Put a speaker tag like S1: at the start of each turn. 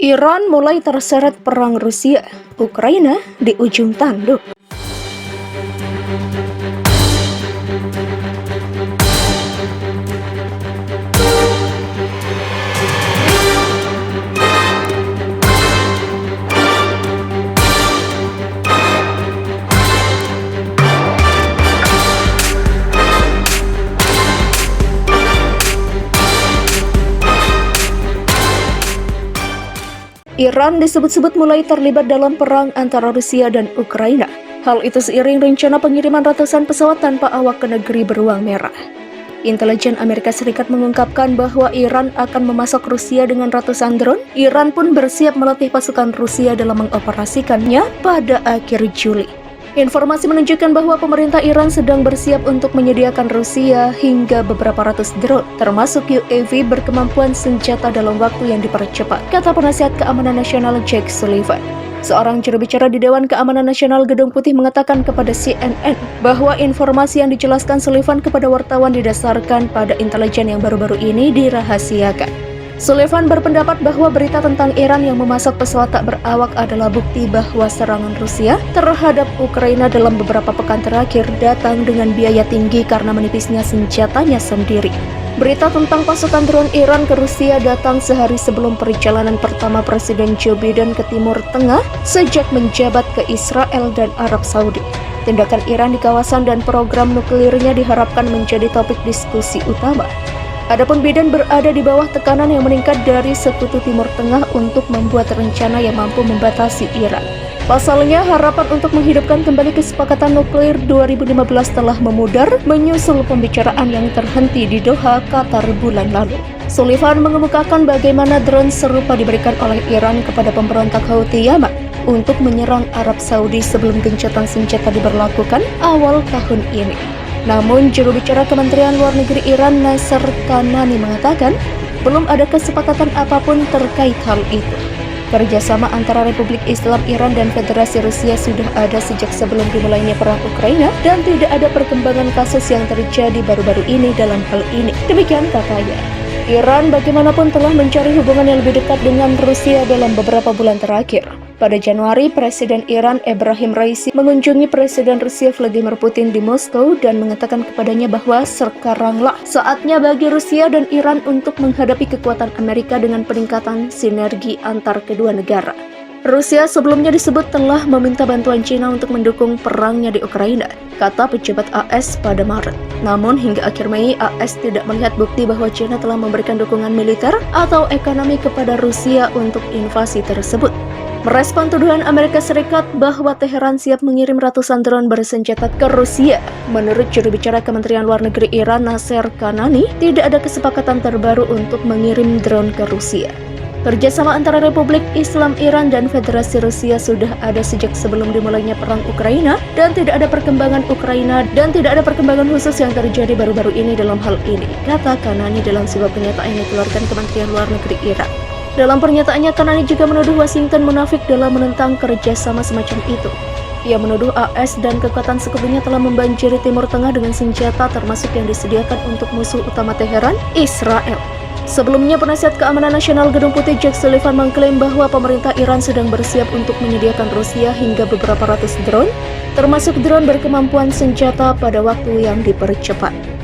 S1: Iran mulai terseret perang Rusia, Ukraina di ujung tanduk. Iran disebut-sebut mulai terlibat dalam perang antara Rusia dan Ukraina. Hal itu seiring rencana pengiriman ratusan pesawat tanpa awak ke negeri beruang merah. Intelijen Amerika Serikat mengungkapkan bahwa Iran akan memasok Rusia dengan ratusan drone. Iran pun bersiap melatih pasukan Rusia dalam mengoperasikannya pada akhir Juli. Informasi menunjukkan bahwa pemerintah Iran sedang bersiap untuk menyediakan Rusia hingga beberapa ratus drone, termasuk UAV berkemampuan senjata dalam waktu yang dipercepat, kata penasihat keamanan nasional Jake Sullivan. Seorang juru bicara di Dewan Keamanan Nasional Gedung Putih mengatakan kepada CNN bahwa informasi yang dijelaskan Sullivan kepada wartawan didasarkan pada intelijen yang baru-baru ini dirahasiakan. Sullivan berpendapat bahwa berita tentang Iran yang memasok pesawat tak berawak adalah bukti bahwa serangan Rusia terhadap Ukraina dalam beberapa pekan terakhir datang dengan biaya tinggi karena menipisnya senjatanya sendiri. Berita tentang pasukan drone Iran ke Rusia datang sehari sebelum perjalanan pertama Presiden Joe Biden ke Timur Tengah sejak menjabat ke Israel dan Arab Saudi. Tindakan Iran di kawasan dan program nuklirnya diharapkan menjadi topik diskusi utama. Adapun Biden berada di bawah tekanan yang meningkat dari sekutu Timur Tengah untuk membuat rencana yang mampu membatasi Iran. Pasalnya, harapan untuk menghidupkan kembali kesepakatan nuklir 2015 telah memudar menyusul pembicaraan yang terhenti di Doha, Qatar bulan lalu. Sullivan mengemukakan bagaimana drone serupa diberikan oleh Iran kepada pemberontak Houthi Yaman untuk menyerang Arab Saudi sebelum gencatan senjata diberlakukan awal tahun ini. Namun, juru bicara Kementerian Luar Negeri Iran Nasser Kanani mengatakan belum ada kesepakatan apapun terkait hal itu. Kerjasama antara Republik Islam Iran dan Federasi Rusia sudah ada sejak sebelum dimulainya perang Ukraina dan tidak ada perkembangan kasus yang terjadi baru-baru ini dalam hal ini. Demikian katanya. Iran bagaimanapun telah mencari hubungan yang lebih dekat dengan Rusia dalam beberapa bulan terakhir. Pada Januari, Presiden Iran Ebrahim Raisi mengunjungi Presiden Rusia Vladimir Putin di Moskow dan mengatakan kepadanya bahwa sekaranglah saatnya bagi Rusia dan Iran untuk menghadapi kekuatan Amerika dengan peningkatan sinergi antar kedua negara. Rusia sebelumnya disebut telah meminta bantuan China untuk mendukung perangnya di Ukraina, kata pejabat AS pada Maret. Namun hingga akhir Mei, AS tidak melihat bukti bahwa China telah memberikan dukungan militer atau ekonomi kepada Rusia untuk invasi tersebut. Merespon tuduhan Amerika Serikat bahwa Teheran siap mengirim ratusan drone bersenjata ke Rusia, menurut juru bicara Kementerian Luar Negeri Iran Nasser Kanani, tidak ada kesepakatan terbaru untuk mengirim drone ke Rusia. Kerjasama antara Republik Islam Iran dan Federasi Rusia sudah ada sejak sebelum dimulainya perang Ukraina dan tidak ada perkembangan khusus yang terjadi baru-baru ini dalam hal ini, kata Kanani dalam sebuah pernyataan yang dikeluarkan Kementerian Luar Negeri Iran. Dalam pernyataannya, Kanani juga menuduh Washington munafik dalam menentang kerjasama semacam itu. Ia menuduh AS dan kekuatan sekutunya telah membanjiri Timur Tengah dengan senjata termasuk yang disediakan untuk musuh utama Teheran, Israel. Sebelumnya, penasihat keamanan nasional Gedung Putih Jake Sullivan mengklaim bahwa pemerintah Iran sedang bersiap untuk menyediakan Rusia hingga beberapa ratus drone, termasuk drone berkemampuan senjata pada waktu yang dipercepat.